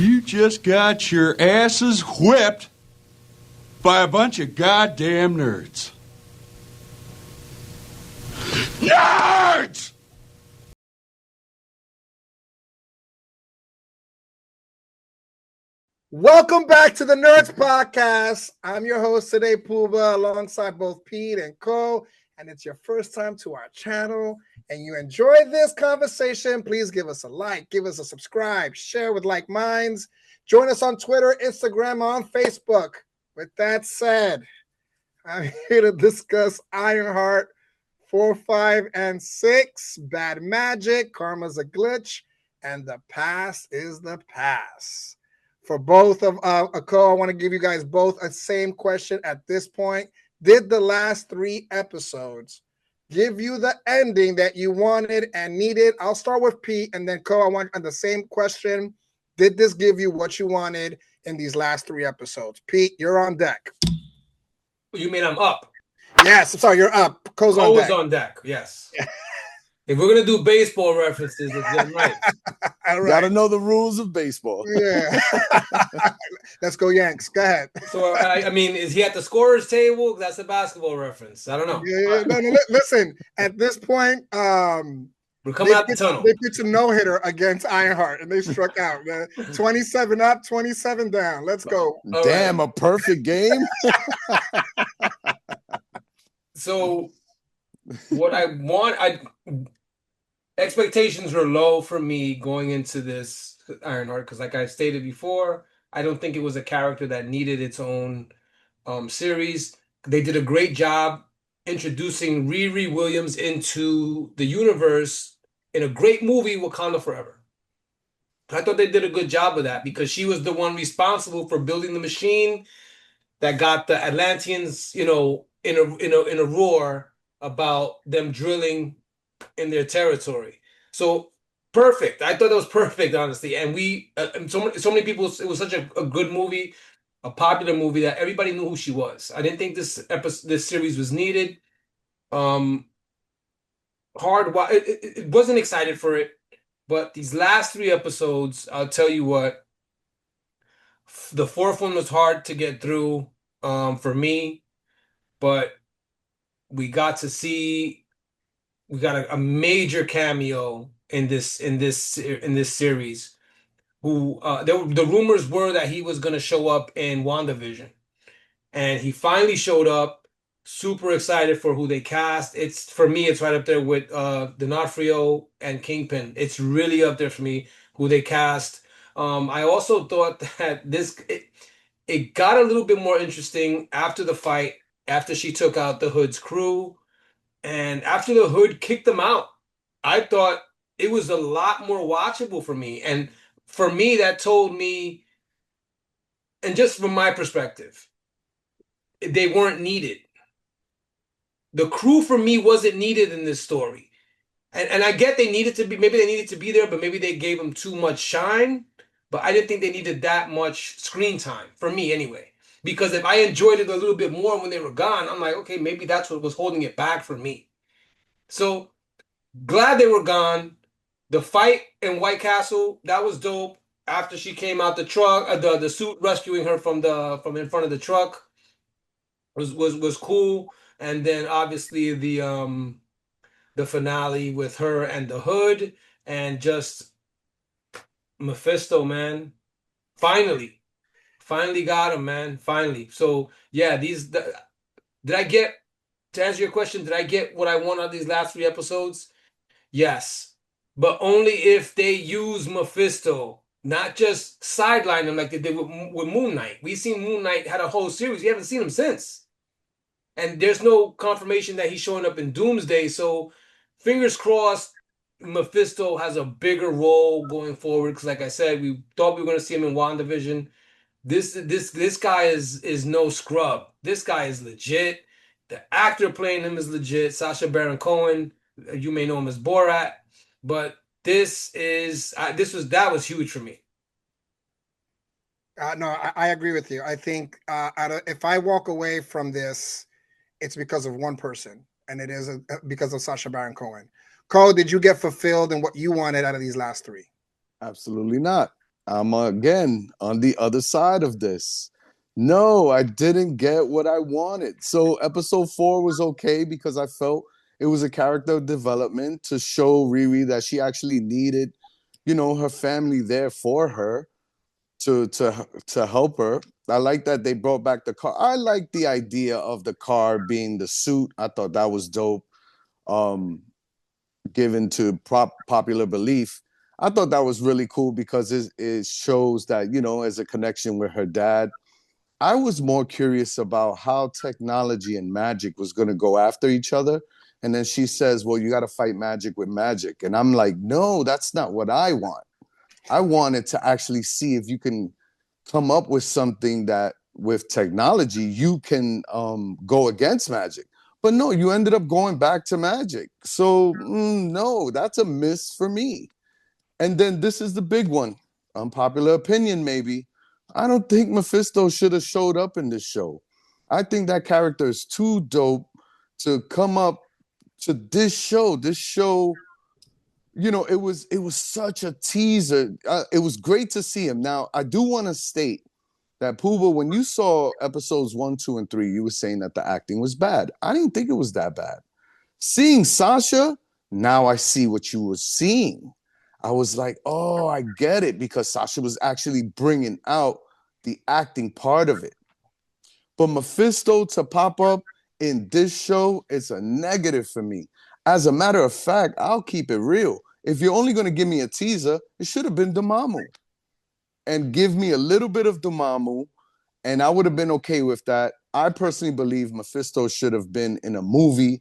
You just got your asses whipped by a bunch of goddamn nerds. Nerds! Welcome back to the Nerds Podcast. I'm your host today, Pooba, alongside both Pete and Co. And it's your first time to our channel and you enjoyed this conversation, please give us a like, give us a subscribe, share with like minds. Join us on Twitter, Instagram, on Facebook. With that said, I'm here to discuss Ironheart 4, 5, and 6, Bad Magic, Karma's a Glitch, and the past is the past. For both of Co, I want to give you guys both a same question at this point. Did the last 3 episodes give you the ending that you wanted and needed? I'll start with Pete, and then Co, I want the same question. Did this give you what you wanted in these last 3 episodes? Pete, you're on deck. You mean I'm up? Yes, I'm sorry, you're up. Co's on deck. On deck, yes. If we're gonna do baseball references, let's get them right. All right. Gotta know the rules of baseball. Yeah. Let's go Yanks. Go ahead. So I mean, is he at the scorer's table? That's a basketball reference. I don't know. Yeah. No, listen. At this point, we're coming out the tunnel. They pitched a no-hitter against Ironheart, and they struck out. 27 up, 27 down. Let's go. Damn, a perfect game. So what I want, expectations were low for me going into this Ironheart because, like I stated before, I don't think it was a character that needed its own series. They did a great job introducing Riri Williams into the universe in a great movie, Wakanda Forever. I thought they did a good job of that because she was the one responsible for building the machine that got the Atlanteans, in a roar about them drilling in their territory. So perfect. I thought that was perfect, honestly. And so many people, it was such a good movie, a popular movie that everybody knew who she was. I didn't think this series was needed. It wasn't excited for it, but these last 3 episodes, I'll tell you what, the 4th one was hard to get through for me, but we got a major cameo in this series. The rumors were that he was going to show up in WandaVision, and he finally showed up. Super excited for who they cast. It's right up there with D'Onofrio and Kingpin. It's really up there for me who they cast. I also thought that it got a little bit more interesting after the fight, after she took out the Hood's crew, and after the Hood kicked them out. I thought it was a lot more watchable for me. And for me, that told me, and just from my perspective, they weren't needed. The crew for me wasn't needed in this story. And I get maybe they needed to be there, but maybe they gave them too much shine. But I didn't think they needed that much screen time, for me anyway. Because if I enjoyed it a little bit more when they were gone, I'm like, okay, maybe that's what was holding it back for me. So glad they were gone. The fight in White Castle, that was dope. After she came out the truck, the suit rescuing her from in front of the truck was cool. And then obviously the finale with her and the Hood and just Mephisto, man. Finally got him, man. Finally. So yeah, to answer your question, did I get what I want out of these last 3 episodes? Yes. But only if they use Mephisto, not just sideline him like they did with Moon Knight. We've seen Moon Knight had a whole series. We haven't seen him since. And there's no confirmation that he's showing up in Doomsday. So fingers crossed Mephisto has a bigger role going forward. Because like I said, we thought we were going to see him in WandaVision. This guy is no scrub. This guy is legit. The actor playing him is legit. Sacha Baron Cohen. You may know him as Borat. But that was huge for me. No, I agree with you. I think if I walk away from this, it's because of one person, and it is because of Sacha Baron Cohen. Cole, did you get fulfilled in what you wanted out of these last 3? Absolutely not. I'm again on the other side of this. No, I didn't get what I wanted. So episode 4 was okay because I felt it was a character development to show Riri that she actually needed, her family there for her to help her. I like that they brought back the car. I like the idea of the car being the suit. I thought that was dope. Um, Given to popular belief. I thought that was really cool because it shows that, as a connection with her dad. I was more curious about how technology and magic was going to go after each other. And then she says, well, you got to fight magic with magic. And I'm like, no, that's not what I want. I wanted to actually see if you can come up with something that with technology you can go against magic. But no, you ended up going back to magic. So no, that's a miss for me. And then this is the big one. Unpopular opinion, maybe. I don't think Mephisto should have showed up in this show. I think that character is too dope to come up to this show. This show, it was such a teaser. It was great to see him. Now, I do want to state that Pooba, when you saw episodes 1, 2, and 3, you were saying that the acting was bad. I didn't think it was that bad. Seeing Sasha, now I see what you were seeing. I was like, oh, I get it, because Sasha was actually bringing out the acting part of it. But Mephisto to pop up in this show, it's a negative for me. As a matter of fact, I'll keep it real. If you're only going to give me a teaser, it should have been Dormammu. And give me a little bit of Dormammu, and I would have been okay with that. I personally believe Mephisto should have been in a movie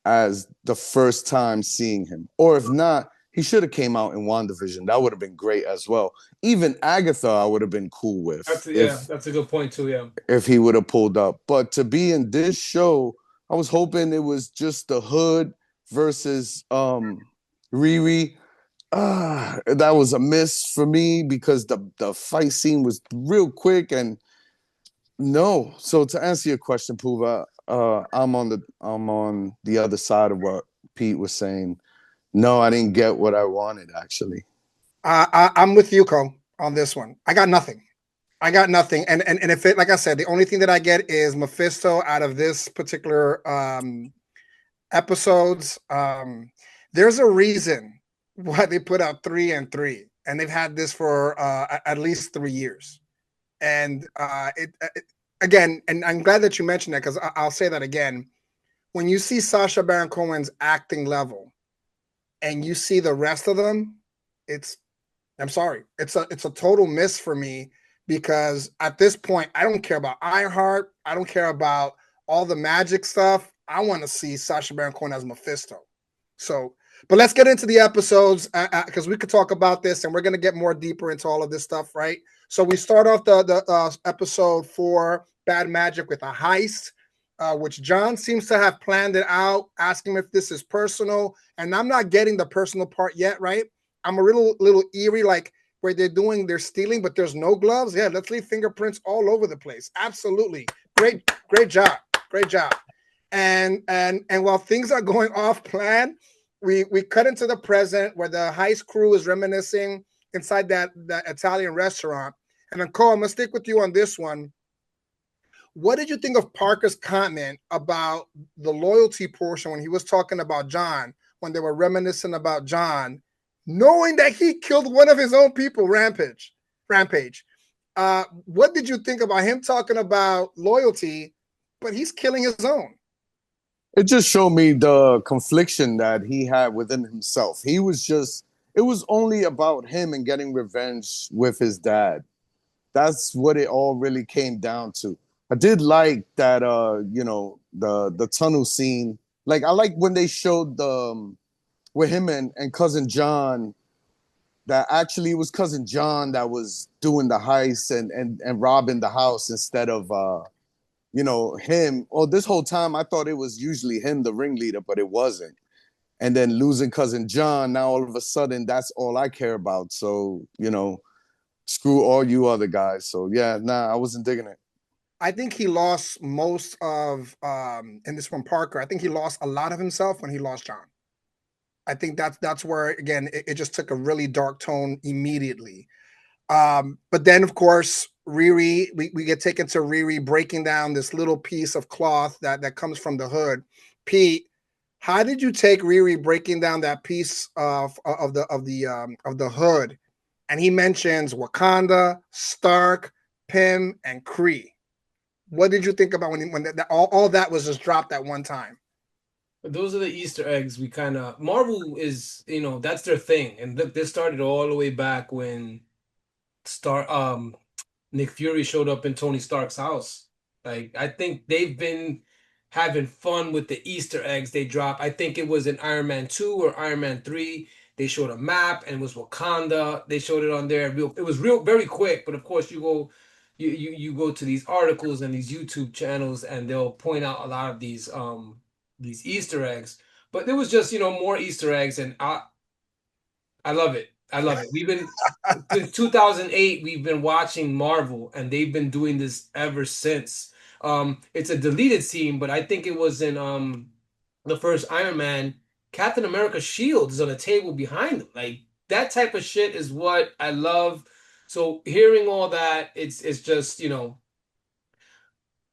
as the first time seeing him. Or if not, he should have came out in WandaVision. That would have been great as well. Even Agatha, I would have been cool with That's a good point too. Yeah, if he would have pulled up. But to be in this show, I was hoping it was just the Hood versus Riri. That was a miss for me because the fight scene was real quick and no. So to answer your question, Puva, I'm on the other side of what Pete was saying. No, I didn't get what I wanted actually. I'm with you, Cole, on this one. I got nothing. I got nothing. And if it, like I said, the only thing that I get is Mephisto out of this particular episodes. There's a reason why they put out 3 and 3, and they've had this for at least 3 years. And it again, and I'm glad that you mentioned that, because I'll say that again. When you see Sasha Baron Cohen's acting level, and you see the rest of them, it's I'm sorry, it's a total miss for me, because at this point I don't care about Ironheart. I don't care about all the magic stuff. I want to see Sasha Baron Cohen as Mephisto. So, but let's get into the episodes, because we could talk about this, and we're going to get more deeper into all of this stuff, right? So we start off the episode 4, Bad Magic, with a heist, which John seems to have planned it out, asking if this is personal, and I'm not getting the personal part yet, right? I'm a little eerie, like where they're stealing, but there's no gloves. Yeah, let's leave fingerprints all over the place. Absolutely, great job, great job. And while things are going off plan, we cut into the present, where the heist crew is reminiscing inside that Italian restaurant. And then Cole, I'm gonna stick with you on this one. What did you think of Parker's comment about the loyalty portion when he was talking about John, when they were reminiscing about John, knowing that he killed one of his own people, Rampage? What did you think about him talking about loyalty, but he's killing his own? It just showed me the confliction that he had within himself. It was only about him and getting revenge with his dad. That's what it all really came down to. I did like that, the tunnel scene. Like, I like when they showed the with him and cousin John, that actually it was cousin John that was doing the heist and robbing the house instead of him. Well, this whole time I thought it was usually him, the ringleader, but it wasn't. And then losing cousin John, now all of a sudden that's all I care about. So, screw all you other guys. So yeah, nah, I wasn't digging it. I think he lost most of in this one, Parker. I think he lost a lot of himself when he lost John. I think that's where, again, it just took a really dark tone immediately. But then, of course, Riri, we get taken to Riri breaking down this little piece of cloth that comes from the hood. Pete, how did you take Riri breaking down that piece of the hood? And he mentions Wakanda, Stark, Pym, and Kree. What did you think about when all that was just dropped at one time? Those are the Easter eggs we kind of Marvel is, that's their thing. And look, this started all the way back when Nick Fury showed up in Tony Stark's house. Like, I think they've been having fun with the Easter eggs they drop. I think it was in Iron Man 2 or Iron Man 3. They showed a map and it was Wakanda. They showed it on there. It was real very quick, but of course you go to these articles and these YouTube channels and they'll point out a lot of these Easter eggs. But there was just, more Easter eggs and I love it. I love it. We've been since 2008. We've been watching Marvel, and they've been doing this ever since. It's a deleted scene, but I think it was in the first Iron Man. Captain America's shield is on a table behind them. Like that type of shit is what I love. So hearing all that, it's just and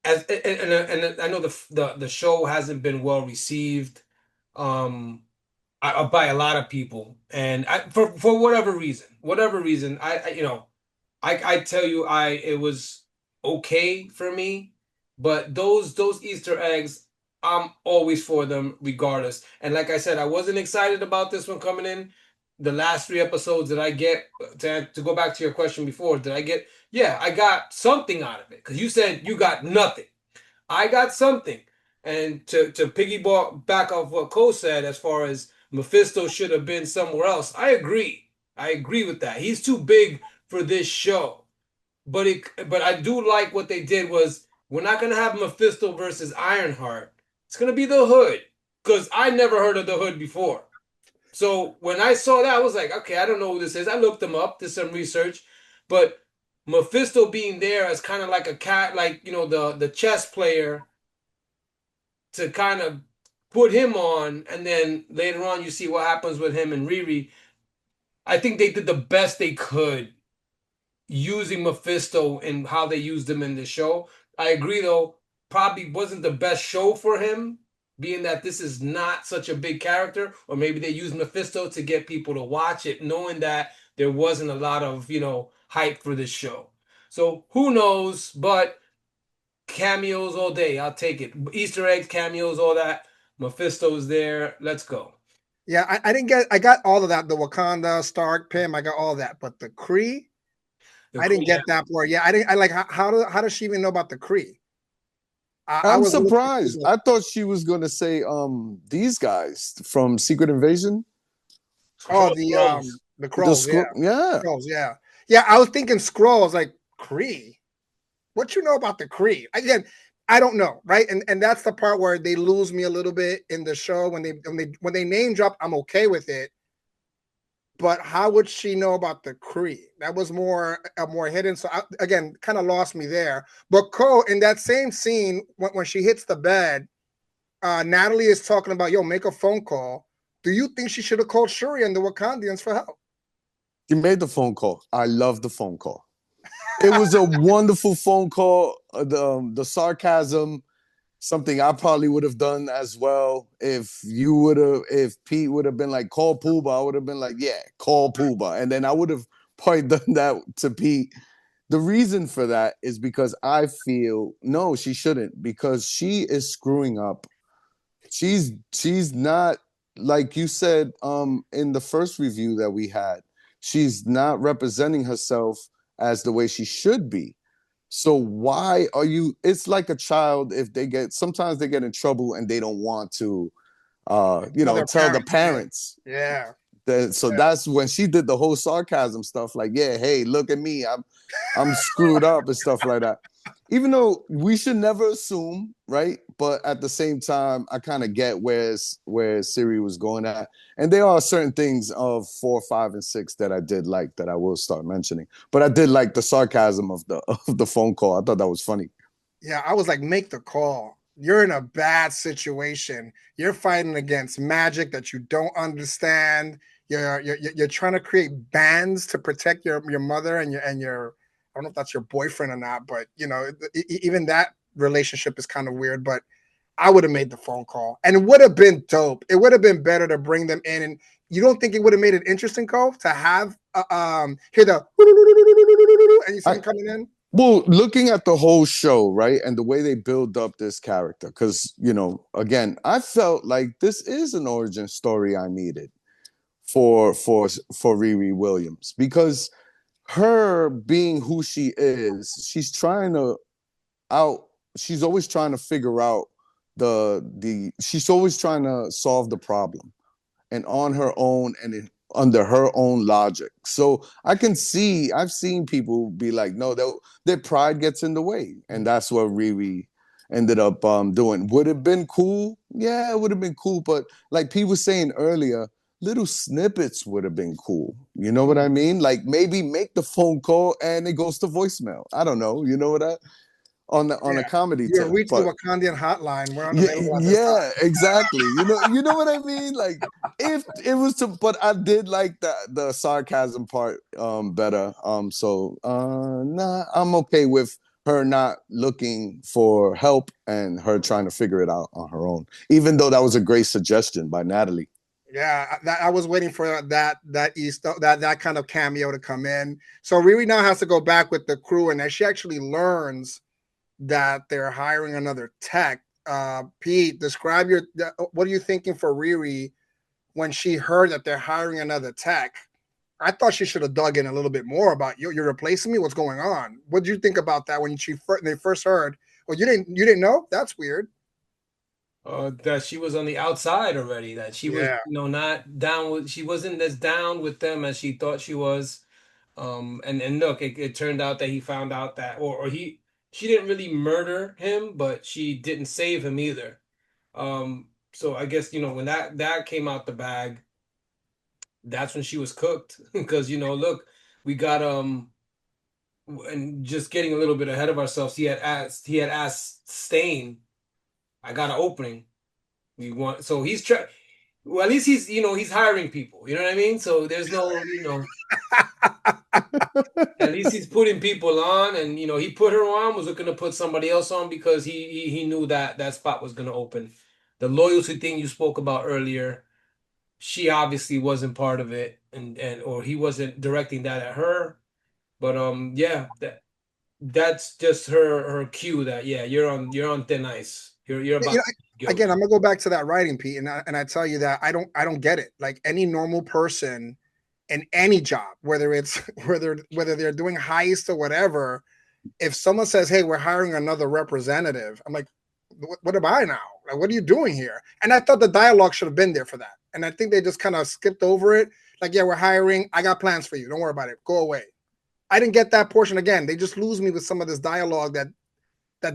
I know the show hasn't been well received. Um, by a lot of people, and for whatever reason, I tell you, it was okay for me, but those Easter eggs, I'm always for them regardless. And like I said, I wasn't excited about this one coming in. The last three episodes that I get to go back to your question before, did I get? Yeah, I got something out of it because you said you got nothing. I got something. And to piggyback back off what Cole said, as far as Mephisto should have been somewhere else, I agree. I agree with that. He's too big for this show. But I do like what they did was we're not gonna have Mephisto versus Ironheart. It's gonna be the Hood because I never heard of the Hood before. So when I saw that, I was like, okay, I don't know who this is. I looked him up, did some research, but Mephisto being there as kind of like a cat, like the chess player to kind of put him on, and then later on you see what happens with him and Riri. I think they did the best they could using Mephisto and how they used him in the show. I agree though, probably wasn't the best show for him, being that this is not such a big character, or maybe they used Mephisto to get people to watch it, knowing that there wasn't a lot of, hype for this show. So who knows, but cameos all day. I'll take it. Easter eggs, cameos, all that. Mephisto's there. Let's go. Yeah, I didn't get. I got all of that. The Wakanda, Stark, Pym. I got all that, but the Kree, I didn't get that part. Yeah, I didn't. I like how does she even know about the Kree? I I'm was surprised. I thought she was gonna say these guys from Secret Invasion. Oh, Crows. the Crows. Yeah, Yeah. Crows. Yeah, yeah. I was thinking Scrolls like Kree. What you know about the Kree? Again, I don't know, right? And that's the part where they lose me a little bit in the show when they name drop. I'm okay with it, but how would she know about the Kree? That was more hidden. So again, kind of lost me there. But Cole, in that same scene, when she hits the bed, Natalie is talking about, yo, make a phone call. Do you think she should have called Shuri and the Wakandians for help? She made the phone call. I love the phone call. It was a wonderful phone call. The sarcasm, something I probably would have done as well. If Pete would have been like, call Pooba, I would have been like, yeah, call Pooba. And then I would have probably done that to Pete. The reason for that is because I feel, no, she shouldn't, because she is screwing up. She's not, like you said in the first review that we had, she's not representing herself as the way she should be. So why are you, it's like a child, if sometimes they get in trouble and they don't want to tell the parents. Yeah. So that's when she did the whole sarcasm stuff, like, yeah, hey, look at me, I'm screwed up and stuff like that. Even though we should never assume, right? But at the same time, I kind of get where Siri was going at. And there are certain things of 4, 5, and 6 that I did like that I will start mentioning. But I did like the sarcasm of the phone call. I thought that was funny. Yeah, I was like, make the call. You're in a bad situation. You're fighting against magic that you don't understand. you're trying to create bands to protect your mother and your I don't know if that's your boyfriend or not, but even that relationship is kind of weird. But I would have made the phone call, and it would have been dope. It would have been better to bring them in, and you don't think it would have made it interesting, Cole, to have hear the and you see him coming in? Well, looking at the whole show, right, and the way they build up this character, because again, I felt like this is an origin story I needed for Riri Williams, because her being who she is, out. She's always trying to figure out she's always trying to solve the problem, and on her own and under her own logic. So I've seen people be like, no, their pride gets in the way. And that's what Riri ended up doing. Would it have been cool? Yeah, it would have been cool. But like Pete was saying earlier, little snippets would have been cool. You know what I mean? Like maybe make the phone call and it goes to voicemail. I don't know. You know what on a comedy You tip. reach the But Wakandian hotline. We're yeah, unavailable at this yeah, time. exactly. You know what I mean? Like if it was to, but I did like the sarcasm part better. So nah, I'm okay with her not looking for help and her trying to figure it out on her own. Even though that was a great suggestion by Natalie. Yeah, I was waiting for that kind of cameo to come in. So Riri now has to go back with the crew, and then she actually learns that they're hiring another tech. Pete, describe what are you thinking for Riri when she heard that they're hiring another tech? I thought she should have dug in a little bit more about you're replacing me. What's going on? What did you think about that when they first heard? Well, you didn't know? That's weird. That she was on the outside already, that she was, Yeah. not down with, she wasn't as down with them as she thought she was. And look, it turned out that he found out that, or she didn't really murder him, but she didn't save him either. So I guess, when that came out the bag, that's when she was cooked. Because, look, we got, and just getting a little bit ahead of ourselves, he had asked Stain, I got an opening. We want, so he's trying. Well, at least he's hiring people. You know what I mean? So there's no, at least he's putting people on, and he put her on, was looking to put somebody else on because he knew that that spot was going to open. The loyalty thing you spoke about earlier, she obviously wasn't part of it, and or he wasn't directing that at her. But yeah, that's just her cue that, yeah, you're on thin ice. You're You about know, to be again, guilty. I'm gonna go back to that writing, Pete, and I tell you that I don't get it. Like any normal person in any job, whether it's whether they're doing heist or whatever, if someone says, "Hey, we're hiring another representative," I'm like, "What am I now? Like, what are you doing here?" And I thought the dialogue should have been there for that, and I think they just kind of skipped over it. Like, yeah, we're hiring. I got plans for you. Don't worry about it. Go away. I didn't get that portion again. They just lose me with some of this dialogue that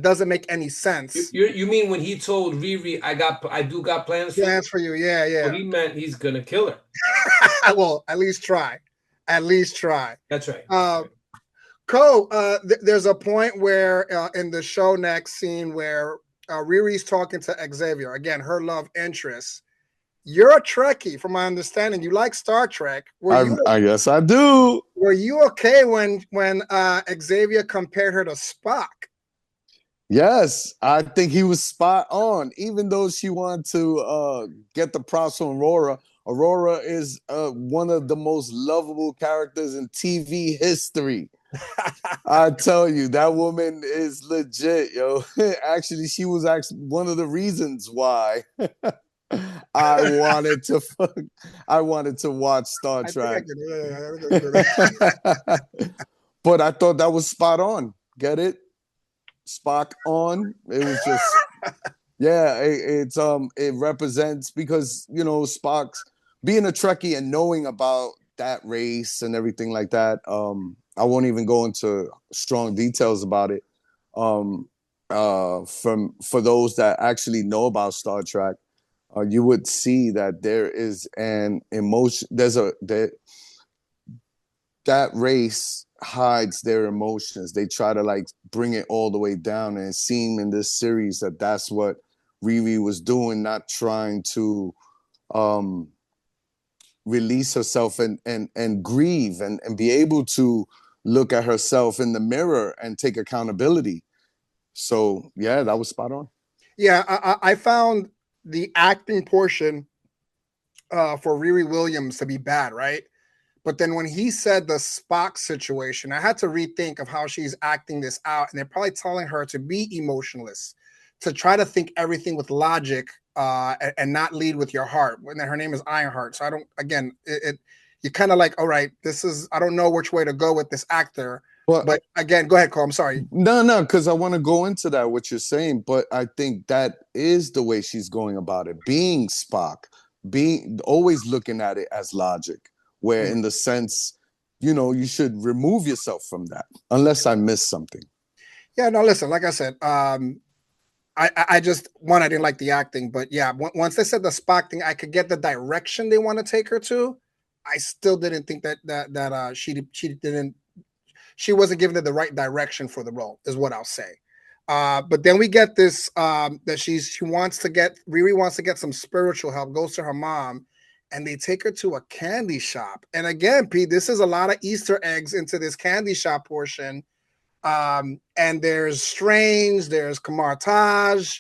doesn't make any sense. You mean when he told Riri, I do got plans for you? Plans for you. Yeah, Well, yeah. he meant he's gonna kill her. Well, at least try. At least try. That's right. Uh, Cole, there's a point where in the show next scene where Riri's talking to Xavier, again, her love interest. You're a Trekkie, from my understanding. You like Star Trek. I guess I do. Were you okay when Xavier compared her to Spock? Yes, I think he was spot on. Even though she wanted to get the props from Aurora, Aurora is one of the most lovable characters in TV history. I tell you, that woman is legit, yo. Actually, she was actually one of the reasons why I wanted to I wanted to watch Star I think I Trek. can. But I thought that was spot on. Get it? Spock on. It was just yeah, it represents, because Spock's being a Trekkie and knowing about that race and everything like that. I won't even go into strong details about it. For those that actually know about Star Trek, you would see that there is an emotion. That race hides their emotions. They try to like bring it all the way down, and it seemed in this series that that's what Riri was doing, not trying to release herself and grieve and be able to look at herself in the mirror and take accountability. So yeah, that was spot on. Yeah, I found the acting portion for Riri Williams to be bad, right? But then when he said the Spock situation, I had to rethink of how she's acting this out. And they're probably telling her to be emotionless, to try to think everything with logic and not lead with your heart. When her name is Ironheart. So I don't, again, you're kind of like, all right, this is, I don't know which way to go with this actor. Well, But again, go ahead, Cole. I'm sorry. no, because I want to go into that, what you're saying, but I think that is the way she's going about it. Being Spock, being always looking at it as logic, where in the sense, you should remove yourself from that, unless I missed something. Yeah, no, listen, like I said, I just I didn't like the acting, but yeah, once they said the Spock thing, I could get the direction they want to take her to. I still didn't think that she wasn't given it the right direction for the role, is what I'll say. But then we get this that she wants to get Riri wants to get some spiritual help, goes to her mom, and they take her to a candy shop. And again, Pete, this is a lot of Easter eggs into this candy shop portion. And there's Strange, there's Kamar Taj.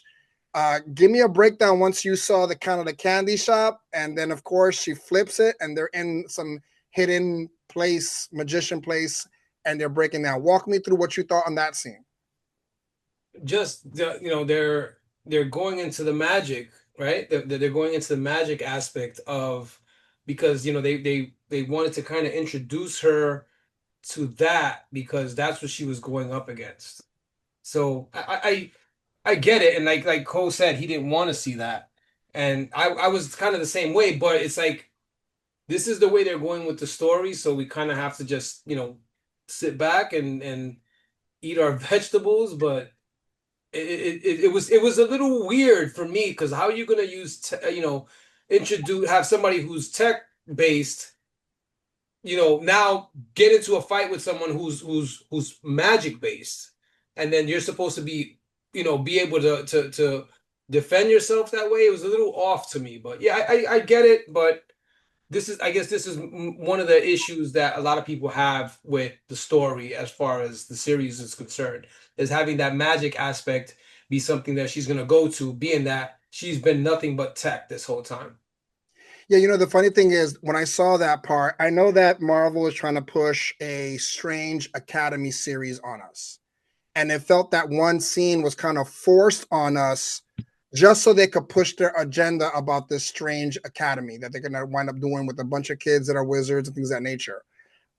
Give me a breakdown once you saw the kind of the candy shop, and then of course she flips it, and they're in some hidden place, magician place, and they're breaking down. Walk me through what you thought on that scene. Just they're going into the magic, right? They're going into the magic aspect of, because they wanted to kind of introduce her to that, because that's what she was going up against. So I get it, and like Cole said, he didn't want to see that, and I was kind of the same way. But it's like, this is the way they're going with the story, so we kind of have to just sit back and eat our vegetables. But it was a little weird for me, because how are you gonna have somebody who's tech based, now get into a fight with someone who's magic based, and then you're supposed to be able to defend yourself that way. It was a little off to me, but yeah, I get it. But I guess this is one of the issues that a lot of people have with the story, as far as the series is concerned, is having that magic aspect be something that she's gonna go to, being that she's been nothing but tech this whole time. Yeah, the funny thing is, when I saw that part, I know that Marvel is trying to push a Strange Academy series on us. And it felt that one scene was kind of forced on us just so they could push their agenda about this Strange Academy that they're going to wind up doing with a bunch of kids that are wizards and things of that nature.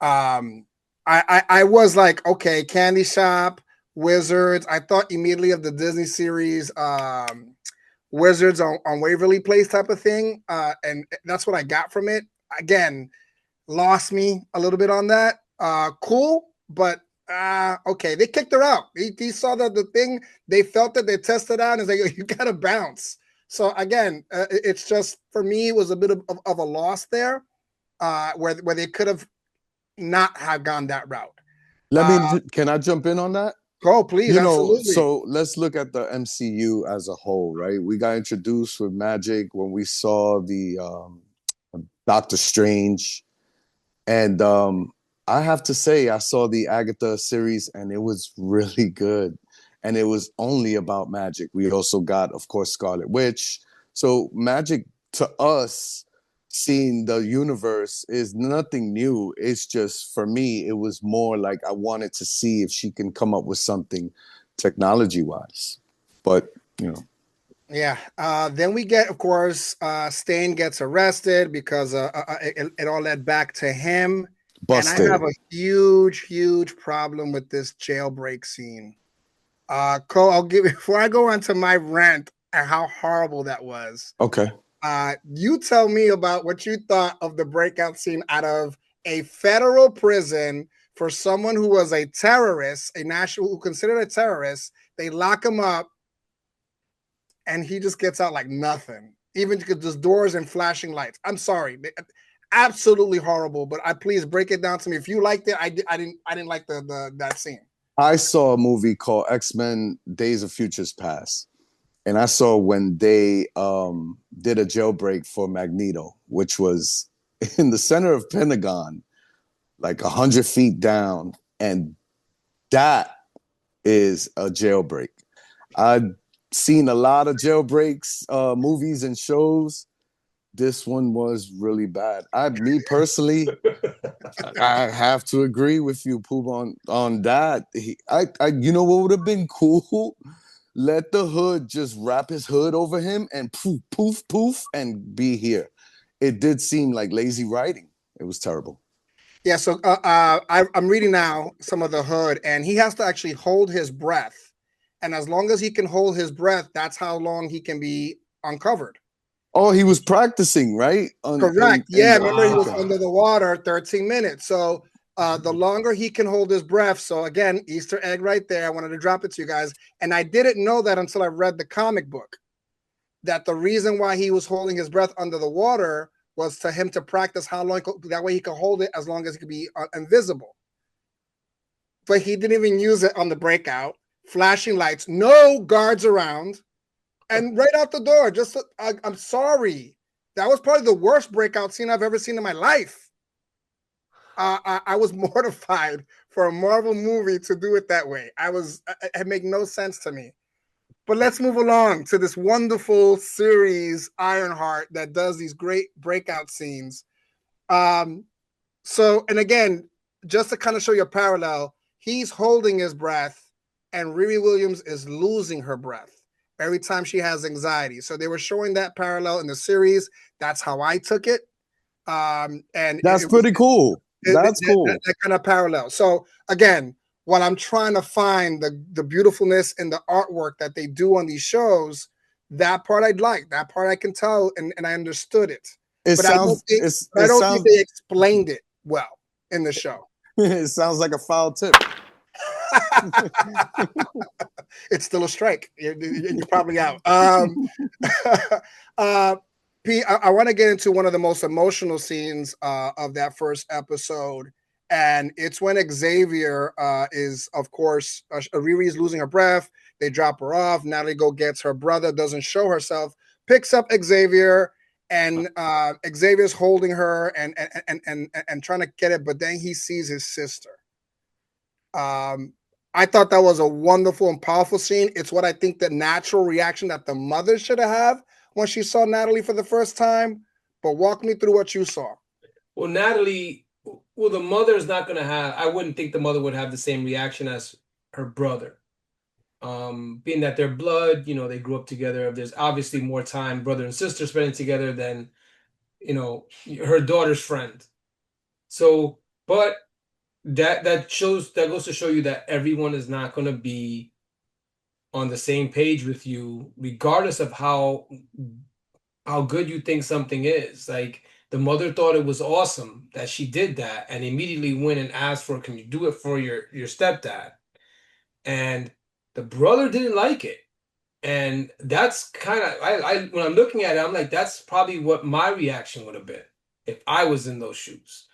I was like, okay, candy shop, wizards. I thought immediately of the Disney series, Wizards on Waverly Place type of thing. And that's what I got from it. Again, lost me a little bit on that. Cool, but okay. They kicked her out. He saw that the thing, they felt that they tested out, and it's like, you got to bounce. So again, it's just, for me, it was a bit of a loss there, where they could have not have gone that route. Can I jump in on that? Go, please. Absolutely. So let's look at the MCU as a whole, right? We got introduced with magic when we saw the Doctor Strange, and I have to say, I saw the Agatha series, and it was really good, and it was only about magic. We also got, of course, Scarlet Witch. So magic to us, seeing the universe, is nothing new. It's just, for me, it was more like I wanted to see if she can come up with something technology wise. But yeah. Then we get, of course, Stain gets arrested because it all led back to him. busted. And I have a huge problem with this jailbreak scene. Cole, I'll give before I go on to my rant and how horrible that was. Okay. You tell me about what you thought of the breakout scene out of a federal prison for someone who was a terrorist, a national who considered a terrorist. They lock him up, and he just gets out like nothing, even just doors and flashing lights. I'm sorry, absolutely horrible. But please break it down to me. If you liked it, I didn't like that scene. I saw a movie called X-Men: Days of Futures Past. And I saw when they did a jailbreak for Magneto, which was in the center of Pentagon, like 100 feet down, and that is a jailbreak. I've seen a lot of jailbreaks, movies and shows. This one was really bad. Me personally, I have to agree with you, Pooh, on that. You know what would have been cool? Let the hood just wrap his hood over him and poof, poof, poof, and be here. It did seem like lazy writing. It was terrible. Yeah, so I'm reading now some of the hood, and he has to actually hold his breath. And as long as he can hold his breath, that's how long he can be uncovered. Oh, he was practicing, right? Correct. Yeah, remember he was okay. under the water 13 minutes. So the longer he can hold his breath. So again, Easter egg right there. I wanted to drop it to you guys. And I didn't know that until I read the comic book, that the reason why he was holding his breath under the water was to him to practice how long, that way he could hold it as long as he could be invisible. But he didn't even use it on the breakout. Flashing lights, no guards around, and right out the door. Just, I'm sorry. That was probably the worst breakout scene I've ever seen in my life. I was mortified for a Marvel movie to do it that way. It made no sense to me. But let's move along to this wonderful series, Ironheart, that does these great breakout scenes. So, and again, just to kind of show you a parallel, he's holding his breath, and Riri Williams is losing her breath every time she has anxiety. So they were showing that parallel in the series. That's how I took it. And that's pretty cool. That's cool. That kind of parallel. So again, while I'm trying to find the beautifulness in the artwork that they do on these shows, that part I'd like. That part I can tell, and I understood it. But I don't think they explained it well in the show. It sounds like a foul tip. It's still a strike. You're probably out. Pete, I want to get into one of the most emotional scenes of that first episode. And it's when Xavier is, of course, Riri is losing her breath. They drop her off. Natalie gets her brother, doesn't show herself, picks up Xavier, and Xavier's holding her and trying to get it, but then he sees his sister. I thought that was a wonderful and powerful scene. It's what I think the natural reaction that the mother should have when she saw Natalie for the first time. But walk me through what you saw. Well, Natalie, the mother is not going to have, I wouldn't think the mother would have the same reaction as her brother. Being that they're blood, they grew up together. There's obviously more time, brother and sister spending together than, her daughter's friend. So, but that goes to show you that everyone is not going to be on the same page with you, regardless of how good you think something is. Like, the mother thought it was awesome that she did that and immediately went and asked for, can you do it for your stepdad? And the brother didn't like it. And that's kind of, I when I'm looking at it, I'm like, that's probably what my reaction would have been if I was in those shoes,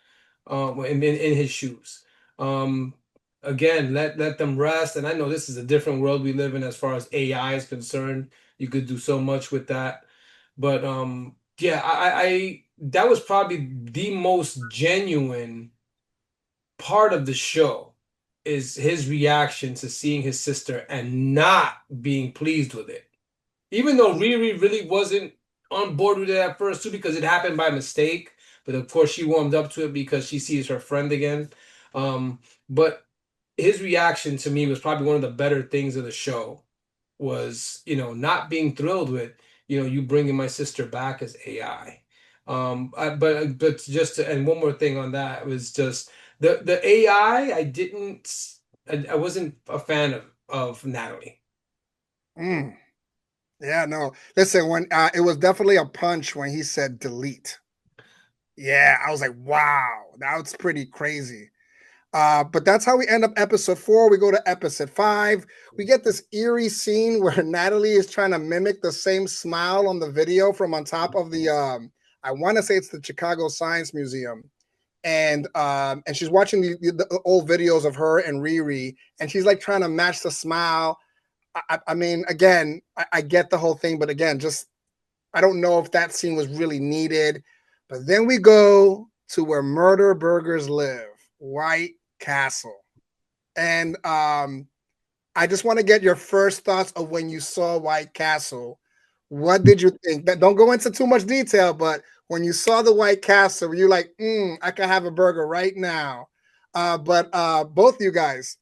in his shoes. Again, let them rest. And I know this is a different world we live in as far as AI is concerned. You could do so much with that. But yeah, I that was probably the most genuine part of the show, is his reaction to seeing his sister and not being pleased with it. Even though Riri really wasn't on board with it at first too, because it happened by mistake. But of course she warmed up to it because she sees her friend again. But his reaction to me was probably one of the better things of the show, was, not being thrilled with, you bringing my sister back as AI. But just to, and one more thing on that was just the AI. I wasn't a fan of Natalie. Yeah, no. Listen, when it was definitely a punch when he said delete. Yeah, I was like, wow, that's pretty crazy. But that's how we end up episode 4. We go to episode 5. We get this eerie scene where Natalie is trying to mimic the same smile on the video from on top of the I want to say it's the Chicago Science Museum. And she's watching the old videos of her and Riri, and she's like trying to match the smile. I mean, again, I get the whole thing, but again, just I don't know if that scene was really needed. But then we go to where murder burgers live, White Castle. And I just want to get your first thoughts of when you saw White Castle. What did you think? Don't go into too much detail, but when you saw the White Castle, were you like, I can have a burger right now? But both you guys,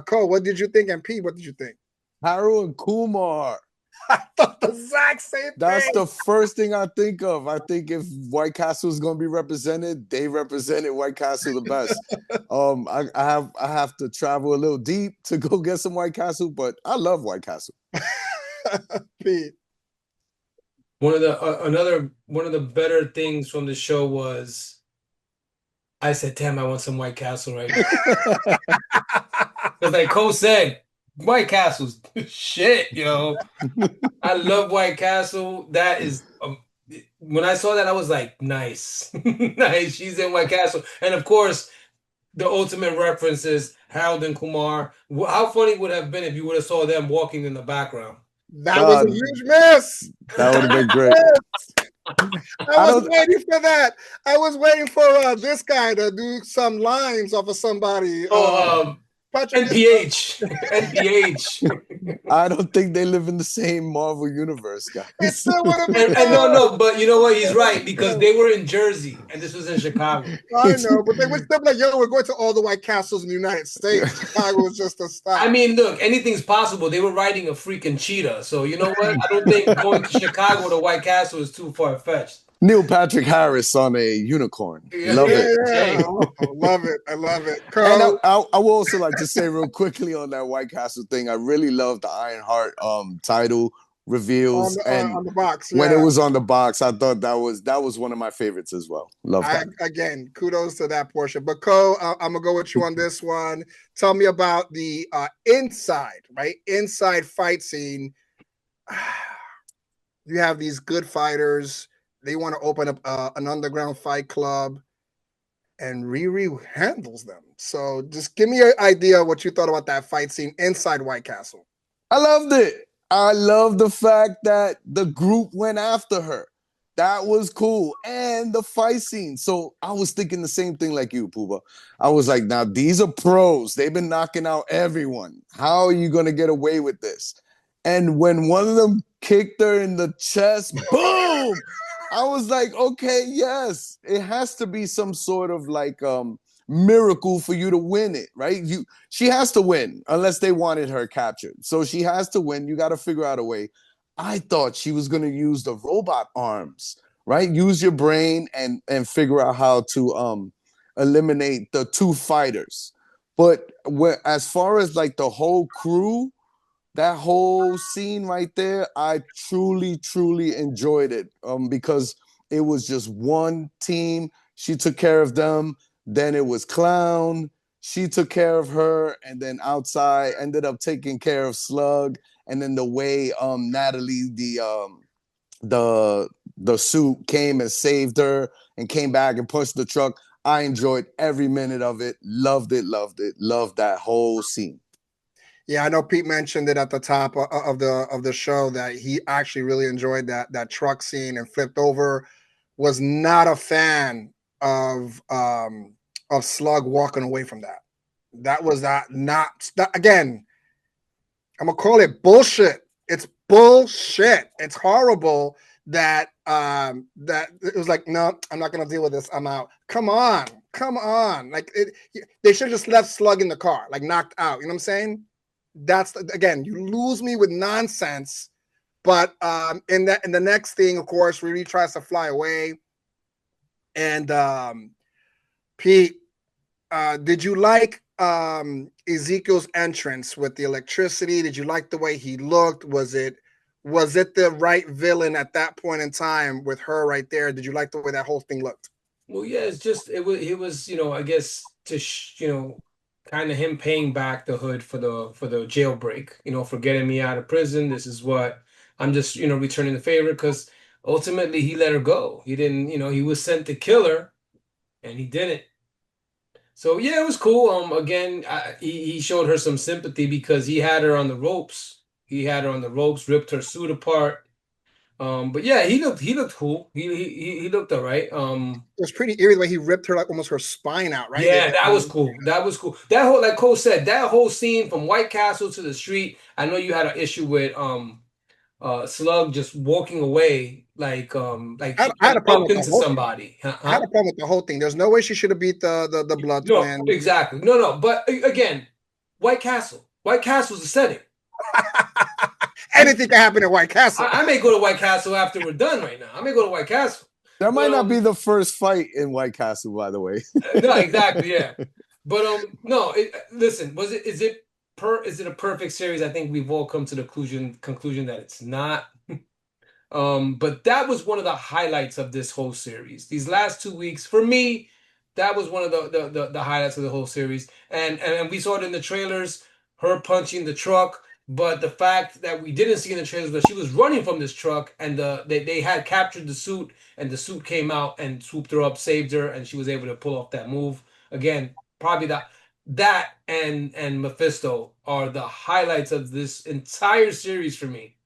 Cole, what did you think? And Pete, what did you think? Harold and Kumar. I thought the exact same That's thing. the first thing I think of. I think if White Castle is going to be represented, they represented White Castle the best. I have to travel a little deep to go get some White Castle, but I love White Castle. Pete. One of the better things from the show was I said, "Damn, I want some White Castle right now." Because like Cole said, White Castle's shit, yo. I love White Castle. That is, when I saw that, I was like, nice, nice. She's in White Castle, and of course, the ultimate reference is Harold and Kumar. How funny would it have been if you would have saw them walking in the background? That was a huge miss. That would have been great. I was waiting for that. I was waiting for this guy to do some lines off of somebody. NPH. NPH. I don't think they live in the same Marvel universe, guys. It still would have been and no, but you know what? He's right, because they were in Jersey and this was in Chicago. I know, but they would still be like, yo, we're going to all the White Castles in the United States. Chicago was just a stop. I mean, look, anything's possible. They were riding a freaking cheetah. So you know what? I don't think going to Chicago to White Castle is too far-fetched. Neil Patrick Harris on a unicorn. Love it. Yeah. Love it. I love it. And I will also like to say real quickly on that White Castle thing, I really love the Ironheart title reveals on the box. When it was on the box, I thought that was one of my favorites as well. Love that. Again, kudos to that portion. But Cole, I'm gonna go with you on this one. Tell me about the inside fight scene. You have these good fighters. They want to open up an underground fight club, and Riri handles them. So just give me an idea of what you thought about that fight scene inside White Castle. I loved it. I love the fact that the group went after her. That was cool. And the fight scene. So I was thinking the same thing like you, Pooba. I was like, now these are pros. They've been knocking out everyone. How are you going to get away with this? And when one of them kicked her in the chest, boom! I was like, okay, yes, it has to be some sort of like miracle for you to win it, right? She has to win unless they wanted her captured. So she has to win. You got to figure out a way. I thought she was going to use the robot arms, right? Use your brain and figure out how to eliminate the two fighters. But as far as like the whole crew, that whole scene right there, I truly, truly enjoyed it because it was just one team. She took care of them. Then it was Clown. She took care of her. And then outside ended up taking care of Slug. And then the way Natalie, the suit came and saved her and came back and pushed the truck. I enjoyed every minute of it. Loved it, loved it. Loved that whole scene. Yeah, I know Pete mentioned it at the top of the show that he actually really enjoyed that truck scene and flipped over. Was not a fan of Slug walking away from that. That was not again. I'm gonna call it bullshit. It's bullshit. It's horrible that that it was like, no, I'm not gonna deal with this. I'm out. Come on. Like they should have just left Slug in the car, like knocked out. You know what I'm saying? That's again, you lose me with nonsense. But in the next thing, of course, Riri tries to fly away. And Pete, did you like Ezekiel's entrance with the electricity? Did you like the way he looked? Was it the right villain at that point in time with her right there? Did you like the way that whole thing looked? Well, yeah, it was I guess to kind of him paying back the hood for the jailbreak, for getting me out of prison. This is what I'm just, returning the favor, because ultimately he let her go. He didn't, he was sent to kill her and he didn't. So yeah, it was cool. Again, he showed her some sympathy because he had her on the ropes. He had her on the ropes, ripped her suit apart. But yeah, he looked cool. He looked all right. It was pretty eerie the way he ripped her, like almost her spine out, right? Yeah, that was cool. That was cool. That whole, like Cole said, that whole scene from White Castle to the street. I know you had an issue with Slug just walking away like I, he I had a like problem bumped with the into whole thing. somebody. Huh? I had Huh? a problem with the whole thing. There's no way she should have beat the blood No, twin. exactly. No. But again, White Castle. White Castle's the setting. Anything can happen in White Castle. I may go to White Castle after we're done right now. I may go to White Castle. That But might not be the first fight in White Castle, by the way. no, exactly, yeah. But no. Listen, is it a perfect series? I think we've all come to the conclusion that it's not. But that was one of the highlights of this whole series. These last 2 weeks, for me, that was one of the highlights of the whole series. And we saw it in the trailers, her punching the truck. But the fact that we didn't see in the trailers that she was running from this truck, and they had captured the suit, and the suit came out and swooped her up, saved her, and she was able to pull off that move. Again, probably that and Mephisto are the highlights of this entire series for me.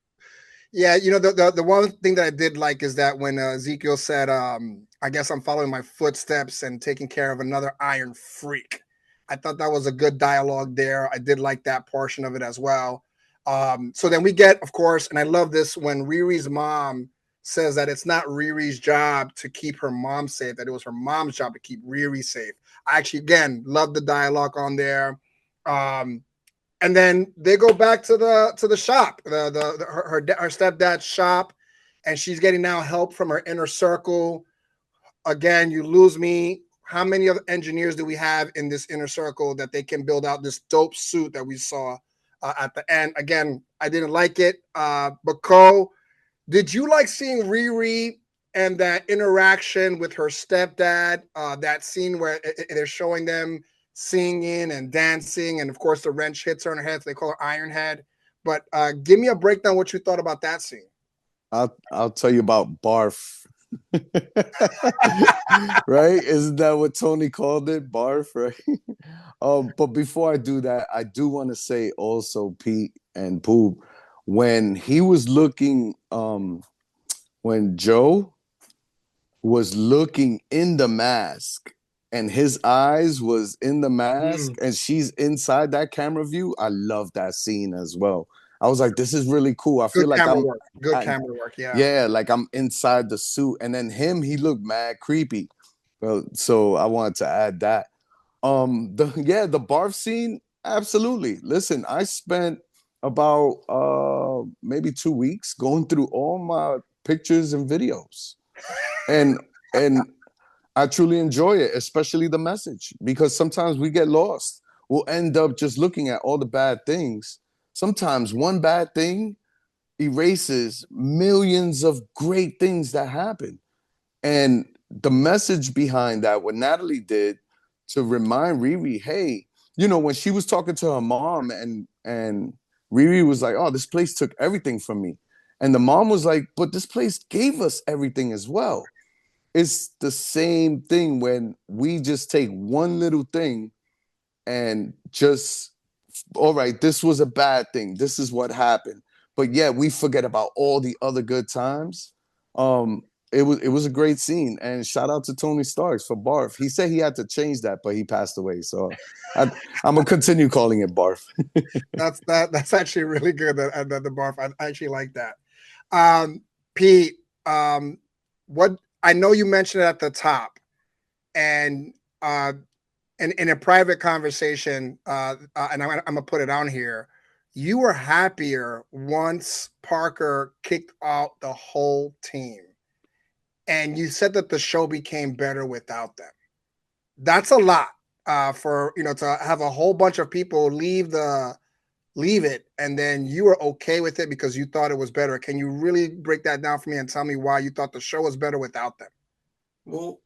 Yeah, the one thing that I did like is that when Ezekiel said, "I guess I'm following my footsteps and taking care of another iron freak." I thought that was a good dialogue there. I did like that portion of it as well. So then we get, of course, and I love this when Riri's mom says that it's not Riri's job to keep her mom safe; that it was her mom's job to keep Riri safe. I actually, again, love the dialogue on there. Um, and then they go back to the shop, her stepdad's shop, and she's getting now help from her inner circle. Again, you lose me. How many other engineers do we have in this inner circle that they can build out this dope suit that we saw at the end? Again, I didn't like it. But Cole, did you like seeing Riri and that interaction with her stepdad? That scene where they're showing them singing and dancing, and of course the wrench hits her in her head. So they call her Ironhead. But give me a breakdown what you thought about that scene. I'll tell you about barf. Right? Isn't that what Tony called it? Barf, right? But before I do that, I do want to say also, Pete and Pooh, when he was looking, when Joe was looking in the mask and his eyes was in the mask Mm. and she's inside that camera view, I love that scene as well. I was like, this is really cool. I Good feel like camera work. Good I, camera work. Yeah. yeah, like I'm inside the suit. And then him, he looked mad creepy. Well, so I wanted to add that. The barf scene, absolutely. Listen, I spent about maybe 2 weeks going through all my pictures and videos. And and I truly enjoy it, especially the message, because sometimes we get lost. We'll end up just looking at all the bad things. Sometimes one bad thing erases millions of great things that happen. And the message behind that, what Natalie did to remind Riri, hey, when she was talking to her mom and Riri was like, oh, this place took everything from me. And the mom was like, but this place gave us everything as well. It's the same thing when we just take one little thing and just, all right, this was a bad thing. This is what happened. But yeah, we forget about all the other good times. Um, it was a great scene, and shout out to Tony Starks for Barf. He said he had to change that, but he passed away. So I'm gonna continue calling it Barf. That's actually really good. The barf. I actually like that. Um, Pete, what I know you mentioned it at the top, and in a private conversation, and I'm gonna put it on here. You were happier once Parker kicked out the whole team, and you said that the show became better without them. That's a lot for to have a whole bunch of people leave it, and then you were okay with it because you thought it was better. Can you really break that down for me and tell me why you thought the show was better without them? Well,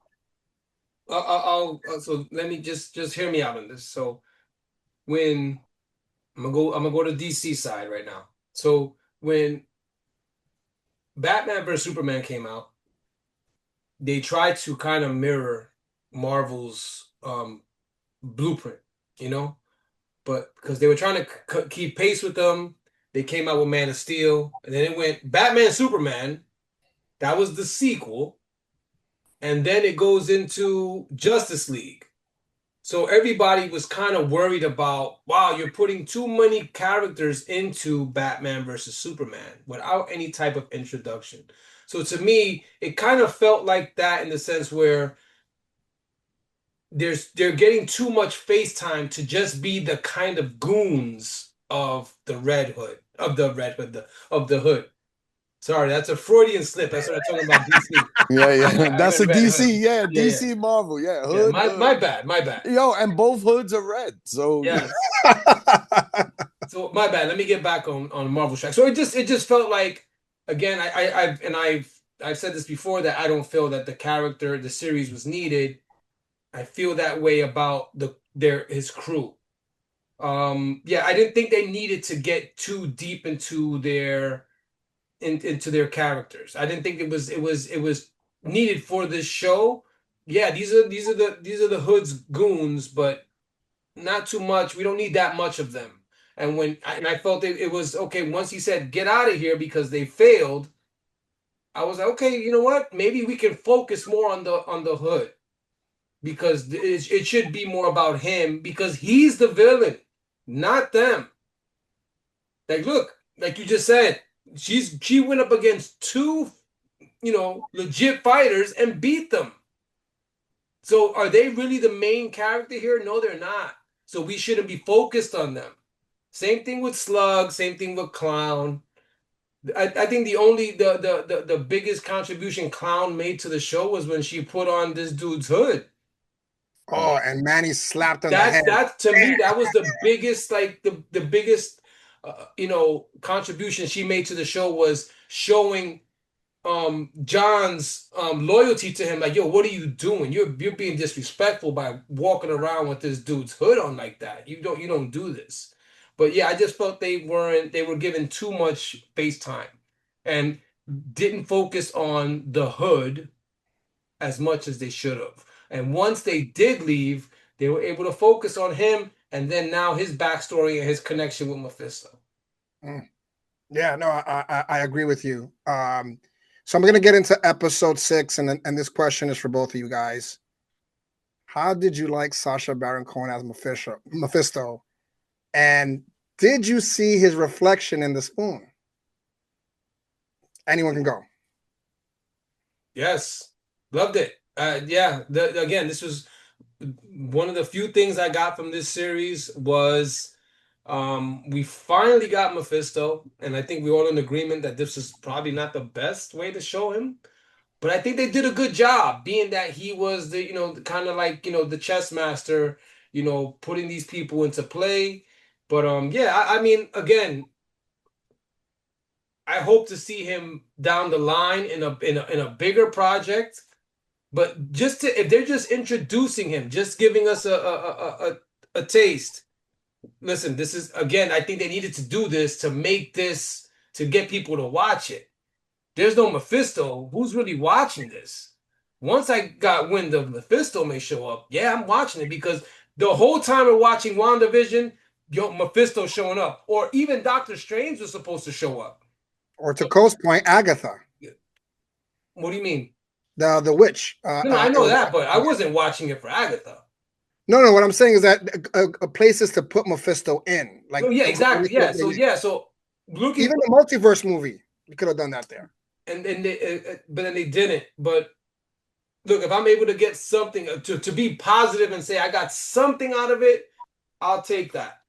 so let me just hear me out on this. So when I'm gonna go to DC side right now. So when Batman vs Superman came out, they tried to kind of mirror Marvel's blueprint, you know, but because they were trying to keep pace with them, they came out with Man of Steel, and then it went Batman Superman, That was the sequel. And then it goes into Justice League. So everybody was kind of worried about, wow, you're putting too many characters into Batman versus Superman without any type of introduction. So to me, it kind of felt like that in the sense where they're getting too much face time to just be the kind of goons of the Red Hood, of the Hood. Sorry, that's a Freudian slip. That's what I'm talking about DC. Yeah, Yeah, yeah. I That's meant a Red Hood. DC. Yeah, Yeah, yeah. DC Marvel. Yeah, Yeah, Hood. my bad, my bad. Yo, and both hoods are red. So Yes. So my bad. Let me get back on Marvel Strike. So it just felt like, again, I've said this before, that I don't feel that the series was needed. I feel that way about his crew. Yeah, I didn't think they needed to get too deep into into their characters. I didn't think it was needed for this show. Yeah, these are the Hood's goons, but not too much. We don't need that much of them. And I felt it was okay once he said get out of here because they failed. I was like, okay, you know what? Maybe we can focus more on the Hood, because it should be more about him, because he's the villain, not them. Like, look, like you just said, she went up against two, legit fighters and beat them. So are they really the main character here? No, they're not. So we shouldn't be focused on them. Same thing with Slug, same thing with Clown. I think the biggest contribution Clown made to the show was when she put on this dude's hood. Oh, and Manny slapped on the That's head. that to me, that was the biggest, like the biggest contribution she made to the show, was showing John's loyalty to him. Like, yo, what are you doing? You're being disrespectful by walking around with this dude's hood on like that. You don't do this. But yeah, I just felt they were given too much face time and didn't focus on the hood as much as they should have. And once they did leave, they were able to focus on him, and then now his backstory and his connection with Mephisto. Yeah, no, I agree with you. So I'm gonna get into episode 6, and this question is for both of you guys. How did you like Sacha Baron Cohen as Mephisto? And did you see his reflection in the spoon? Anyone can go. Yes, loved it. Yeah, again, this was one of the few things I got from this series was we finally got Mephisto, and I think we're all in agreement that this is probably not the best way to show him. But I think they did a good job, being that he was kind of like, the chess master, putting these people into play. But yeah, I mean, again, I hope to see him down the line in a bigger project. But if they're just introducing him, just giving us a taste. Listen, this is, again, I think they needed to do this to get people to watch it. There's no Mephisto. Who's really watching this? Once I got wind of Mephisto may show up, yeah, I'm watching it, because the whole time we're watching WandaVision, Mephisto showing up, or even Doctor Strange was supposed to show up. Or to Cole's point, Agatha. What do you mean? The witch. No, I know that, but I wasn't watching it for Agatha. No. What I'm saying is that places to put Mephisto in, like, yeah, exactly. Yeah. So looking, even the multiverse movie, you could have done that there. And but then they didn't. But look, if I'm able to get something to be positive and say I got something out of it, I'll take that.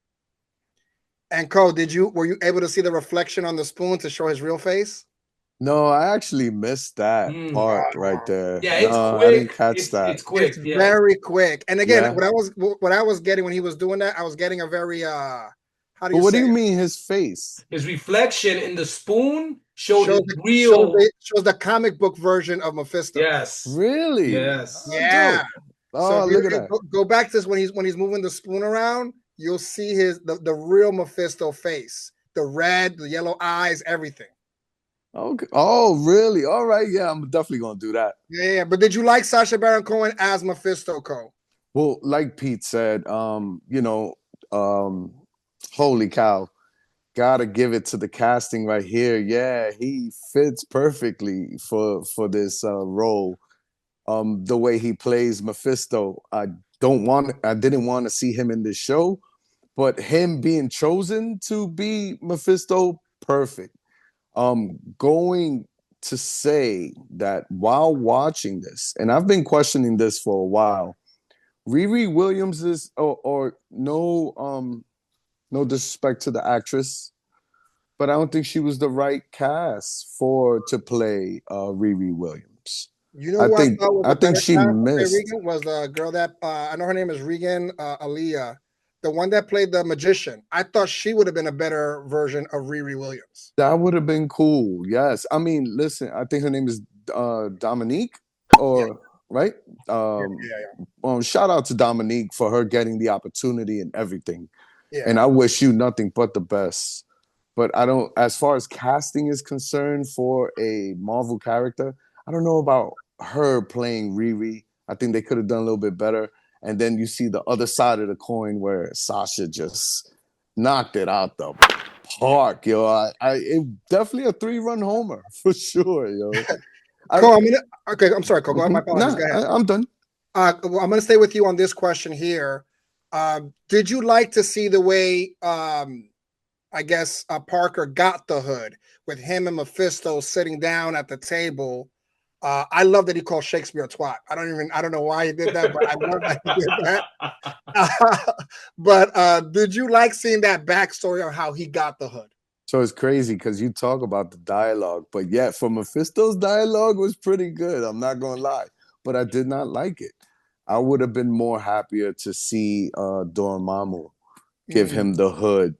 And Cole, were you able to see the reflection on the spoon to show his real face? No, I actually missed that part right there. Yeah, it's quick. I didn't catch that. It's quick. It's very quick. And again, Yeah. what I was getting when he was doing that, I was getting a very what do you mean his face? His reflection in the spoon shows the comic book version of Mephisto. Yes. Really? Yes. Yeah. Oh, look at that. Go back to this when he's moving the spoon around, you'll see the real Mephisto face. The red, the yellow eyes, everything. Okay. Oh, really? All right. Yeah, I'm definitely gonna do that. Yeah. But did you like Sacha Baron Cohen as Mephisto, Cole? Well, like Pete said, holy cow. gotta give it to the casting right here. Yeah, he fits perfectly for this role. The way he plays Mephisto, I didn't want to see him in this show, but him being chosen to be Mephisto, perfect. Going to say that while watching this, and I've been questioning this for a while, Riri Williams is, or no disrespect to the actress, but I don't think she was the right cast to play Riri Williams. You know who I thought was I a think better she cast to play missed. Regan was the girl that I know her name is Regan Aaliyah, the one that played the magician. I thought she would have been a better version of Riri Williams. That would have been cool. Yes, I mean, listen, I think her name is Dominique, Yeah, or right. yeah, Um, yeah, Shout out to Dominique for her getting the opportunity and everything. yeah. And I wish you nothing but the best. But I don't, as far as casting is concerned for a Marvel character, I don't know about her playing Riri. I think they could have done a little bit better. And then you see the other side of the coin where Sasha just knocked it out the park, yo. It definitely a 3-run homer for sure, yo. I Cole, okay. I'm sorry, Cole. Go ahead. My apologies. nah, Go ahead. I'm done. Well, I'm going to stay with you on this question here. Did you like to see the way, I guess, Parker got the hood with him and Mephisto sitting down at the table? I love that he called Shakespeare a twat. I don't know why he did that, but I love that he did that. But did you like seeing that backstory on how he got the hood? So it's crazy because you talk about the dialogue, but yet for Mephisto's dialogue was pretty good. I'm not gonna lie, but I did not like it. I would have been more happier to see Dormammu give him the hood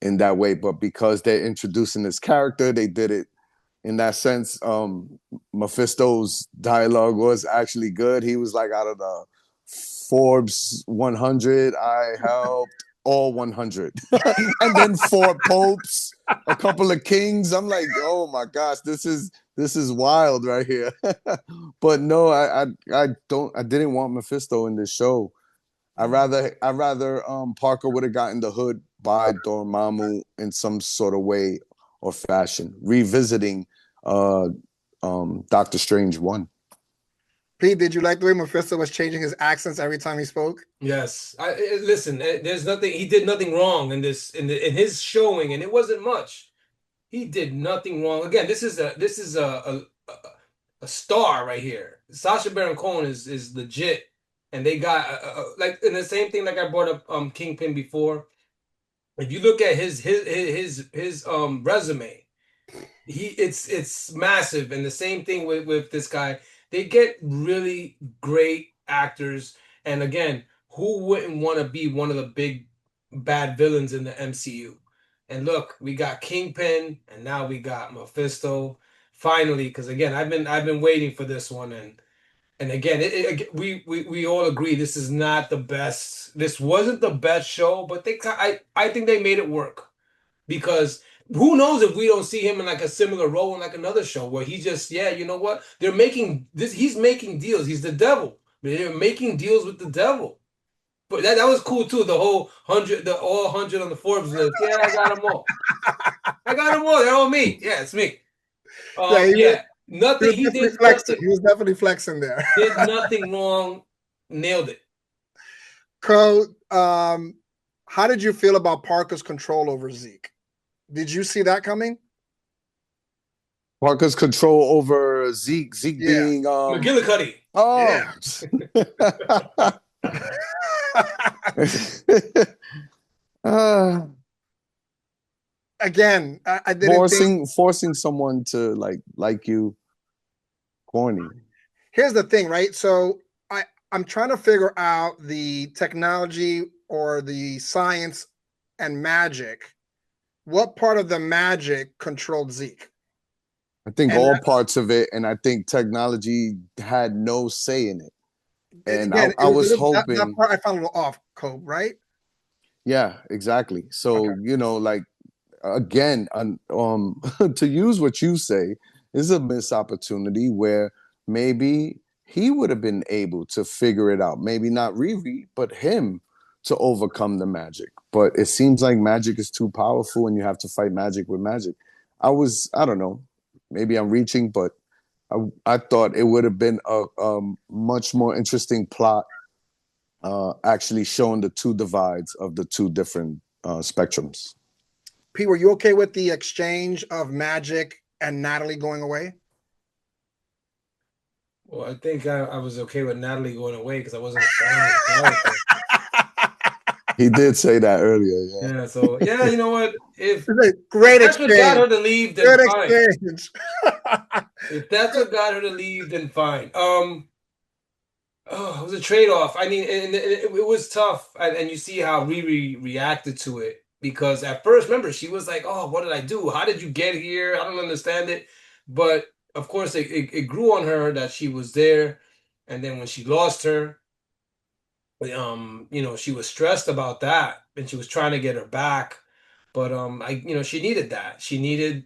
in that way, but because they're introducing this character, they did it in that sense. Mephisto's dialogue was actually good. He was like, out of the Forbes 100, I helped all 100, and then 4 popes, a couple of kings. I'm like, oh my gosh, this is wild right here. But no, I didn't want Mephisto in this show. I rather Parker would have gotten the hood by Dormammu in some sort of way or fashion, revisiting Doctor Strange 1. Pete, did you like the way Mephisto was changing his accents every time he spoke? Yes. Listen, there's nothing. He did nothing wrong in this in his showing, and it wasn't much. He did nothing wrong. Again, this is a star right here. Sacha Baron Cohen is legit, and they got like, and the same thing like I brought up Kingpin before. If you look at his resume, it's massive. And the same thing with this guy. They get really great actors, and again, who wouldn't want to be one of the big bad villains in the MCU? And look, we got Kingpin, and now we got Mephisto. Finally, because again, I've been waiting for this one, and again, we all agree this is not the best. This wasn't the best show, but I think they made it work, because who knows if we don't see him in like a similar role in like another show where he just, yeah, you know what? They're making this, he's making deals. He's the devil. They're making deals with the devil. But that was cool too. The whole 100, the all 100 on the Forbes list. Yeah, I got them all. I got them all. They're all me. Yeah, it's me. Yeah, Yeah. he Nothing. was He definitely did flexing. nothing. He was definitely flexing there. Did nothing wrong. Nailed it. Co, how did you feel about Parker's control over Zeke? Did you see that coming? Parker's control over Zeke Yeah. being McGillicuddy. oh Yeah. Again, I didn't think. forcing someone to like you, corny. Here's the thing, right? So I'm trying to figure out the technology or the science and magic. What part of the magic controlled Zeke? I think And all parts of it, and I think technology had no say in it. And again, I was that hoping, part I found a little off, Cope, right? yeah, exactly. Okay. So like again, to use what you say is a missed opportunity where maybe he would have been able to figure it out. Maybe not Riri, but him to overcome the magic. but it seems like magic is too powerful and you have to fight magic with magic. I don't know, maybe I'm reaching, but I thought it would have been a much more interesting plot, actually showing the two divides of the two different spectrums. Pete, were you okay with the exchange of Magic and Natalie going away? Well, I think I was okay with Natalie going away because I wasn't a fan of the character. He did say that earlier, yeah. Yeah, so yeah, you know what? If Great that's what got exchange. her to leave, then Good fine. exchange. If that's what got her to leave, then fine. Oh, it was a trade-off. I mean, and it was tough, and you see how Riri reacted to it because at first, remember, she was like, "Oh, what did I do? How did you get here? I don't understand it." But of course, it grew on her that she was there, and then when she lost her, she was stressed about that, and she was trying to get her back. But she needed that. She needed,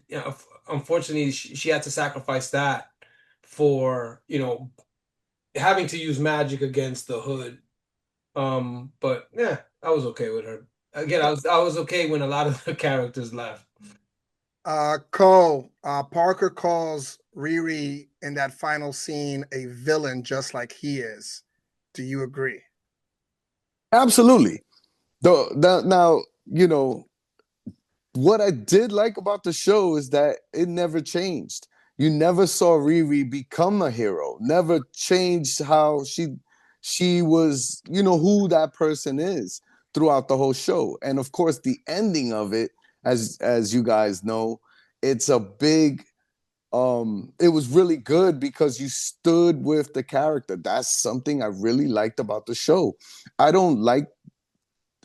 unfortunately, she had to sacrifice that for, having to use magic against the hood. But yeah, I was okay with her. Again, I was okay when a lot of the characters left. Cole, Parker calls Riri in that final scene a villain just like he is. Do you agree? Absolutely. Now, what I did like about the show is that it never changed. You never saw Riri become a hero. Never changed how she was, who that person is throughout the whole show. And of course, the ending of it, as you guys know, it's a big it was really good because you stood with the character. That's something I really liked about the show. I don't like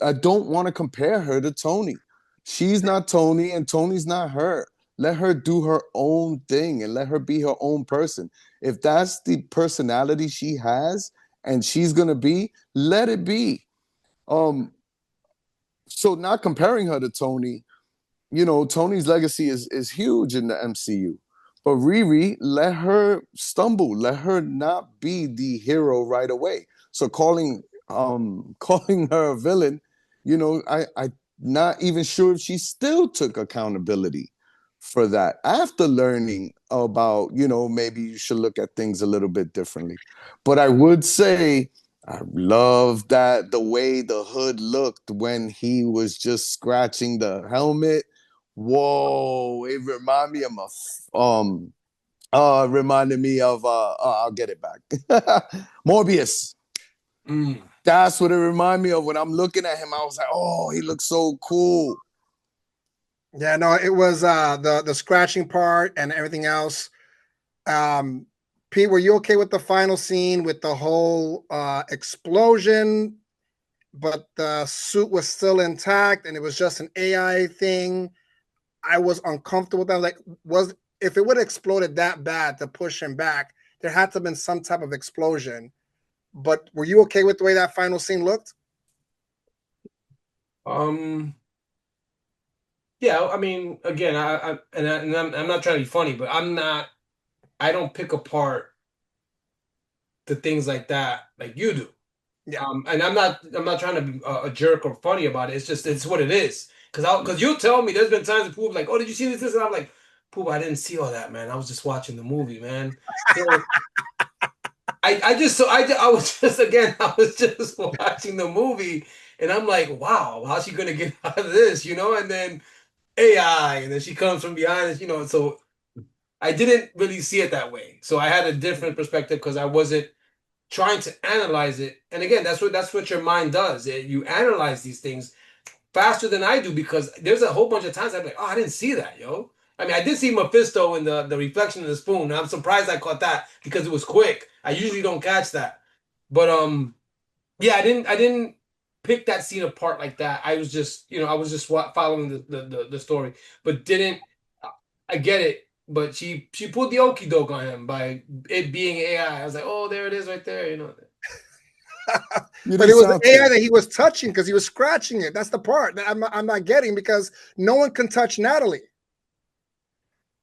I don't want to compare her to Tony. She's not Tony and Tony's not her. Let her do her own thing and let her be her own person. If that's the personality she has and she's going to be, let it be. Um so not comparing her to Tony, Tony's legacy is huge in the MCU. But Riri, let her stumble, let her not be the hero right away. So calling her a villain, I not even sure if she still took accountability for that after learning about, maybe you should look at things a little bit differently. But I would say I love that the way the hood looked when he was just scratching the helmet. Whoa, it reminded me of reminded me of I'll get it back. Morbius. Mm. That's what it reminded me of. When I'm looking at him, I was like, oh, he looks so cool. Yeah, no, it was the scratching part and everything else. Pete, were you okay with the final scene with the whole explosion, but the suit was still intact and it was just an AI thing? I was uncomfortable with that. Like, if it would have exploded that bad to push him back, there had to have been some type of explosion. But were you okay with the way that final scene looked? Um, yeah, I mean, again, I'm not trying to be funny, but I don't pick apart the things like that like you do. Yeah. And I'm not trying to be a jerk or funny about it. It's what it is. Because you tell me there's been times that people like, oh, did you see this? And I'm like, Poop, I didn't see all that, man. I was just watching the movie, man. So I was just again I was just watching the movie, and I'm like, wow, how's she gonna get out of this, And then AI, and then she comes from behind us. So I didn't really see it that way. So I had a different perspective because I wasn't trying to analyze it. And again, that's what your mind does. You analyze these things faster than I do because there's a whole bunch of times I'm like, oh, I didn't see that, yo. I mean, I did see Mephisto in the reflection of the spoon. And I'm surprised I caught that because it was quick. I usually don't catch that. But yeah, I didn't pick that scene apart like that. I was just, following the story, but didn't I get it? But she pulled the okey doke on him by it being AI. I was like, oh, there it is right there. But it was the AI that he was touching because he was scratching it. That's the part that I'm not getting because no one can touch Natalie.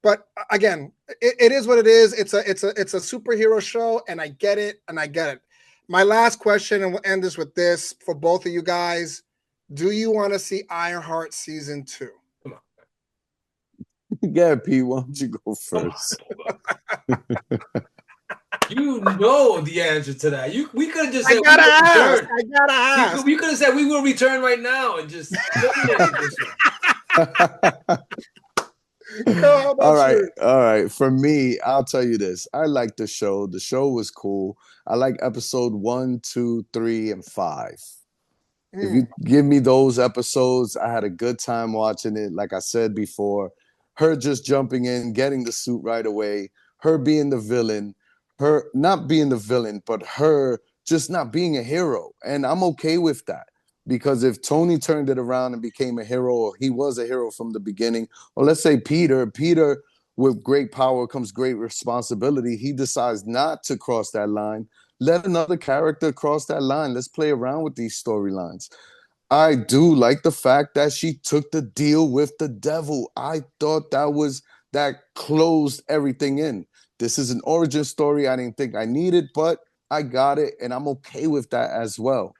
But again, it is what it is. It's a superhero show, and I get it, and I get it. My last question, and we'll end this with this for both of you guys. Do you want to see Ironheart season 2? Come on. Yeah, Pete, why don't you go first? You know the answer to that. We could have just I said we gotta will ask. return. I gotta ask. We could have said we will return right now and just eliminated this one. How about you? All right. For me, I'll tell you this. I like the show. The show was cool. I like episode 1, 2, 3, and 5. If you give me those episodes, I had a good time watching it. Like I said before, her just jumping in, getting the suit right away, her being the villain, her not being the villain, but her just not being a hero. And I'm okay with that because if Tony turned it around and became a hero, or he was a hero from the beginning, or let's say Peter, with great power comes great responsibility. He decides not to cross that line. Let another character cross that line. Let's play around with these storylines. I do like the fact that she took the deal with the devil. I thought that closed everything in. This is an origin story I didn't think I needed, but I got it, and I'm okay with that as well.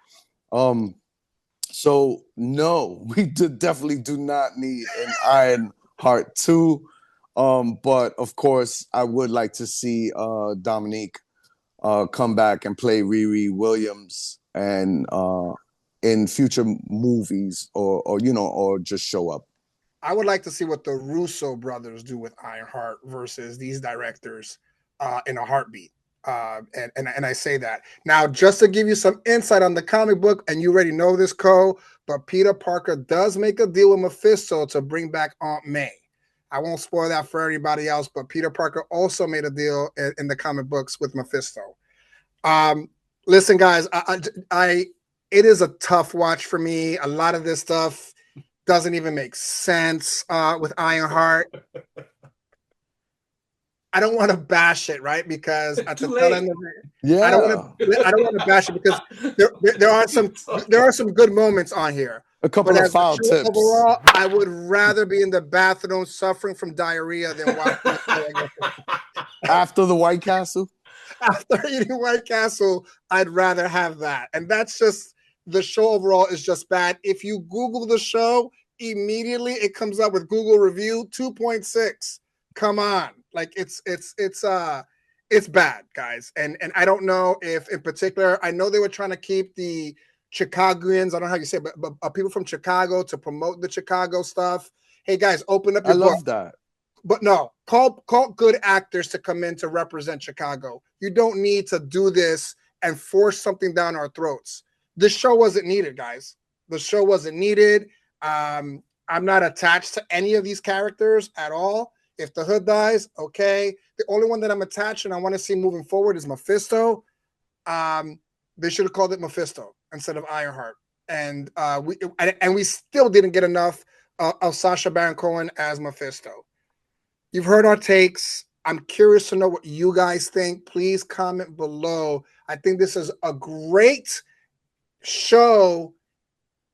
So no, we definitely do not need an Ironheart 2. But of course, I would like to see Dominique come back and play Riri Williams and in future movies or just show up. I would like to see what the Russo brothers do with Ironheart versus these directors in a heartbeat. And I say that now just to give you some insight on the comic book, and you already know this, Cole, but Peter Parker does make a deal with Mephisto to bring back Aunt May. I won't spoil that for everybody else, but Peter Parker also made a deal in the comic books with Mephisto. Listen, guys, it is a tough watch for me. A lot of this stuff doesn't even make sense with Ironheart. I don't want to bash it, right? Because at the tail end of it, I don't want to bash it because there are some good moments on here. A couple but of as foul tips. Overall, I would rather be in the bathroom suffering from diarrhea than watching after the White Castle. After eating White Castle, I'd rather have that. And that's just the show overall is just bad. If you Google the show, immediately it comes up with Google review 2.6. Come on. Like it's bad, guys. And I don't know if in particular, I know they were trying to keep the Chicagoans, I don't know how you say it, but people from Chicago to promote the Chicago stuff. Hey guys, open up your book. I love that. But no, call good actors to come in to represent Chicago. You don't need to do this and force something down our throats. This show wasn't needed, guys. The show wasn't needed. I'm not attached to any of these characters at all. If the Hood dies, okay. The only one that I'm attached and I want to see moving forward is Mephisto. They should have called it Mephisto instead of Ironheart. And we still didn't get enough of Sacha Baron Cohen as Mephisto. You've heard our takes. I'm curious to know what you guys think. Please comment below. I think this is a great show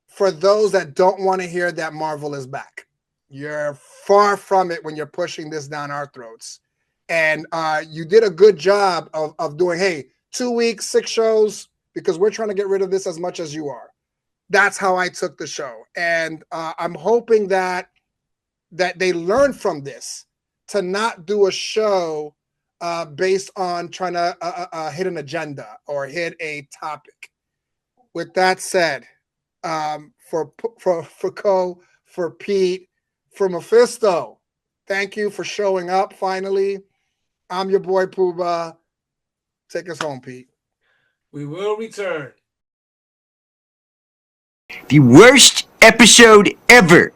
for those that don't want to hear that Marvel is back. You're far from it when you're pushing this down our throats. And you did a good job of doing, hey, 2 weeks, 6 shows, because we're trying to get rid of this as much as you are. That's how I took the show. And I'm hoping that they learn from this to not do a show based on trying to hit an agenda or hit a topic. With that said, for Cole, for Pete, for Mephisto, thank you for showing up finally. I'm your boy Pooba. Take us home, Pete. We will return. The worst episode ever.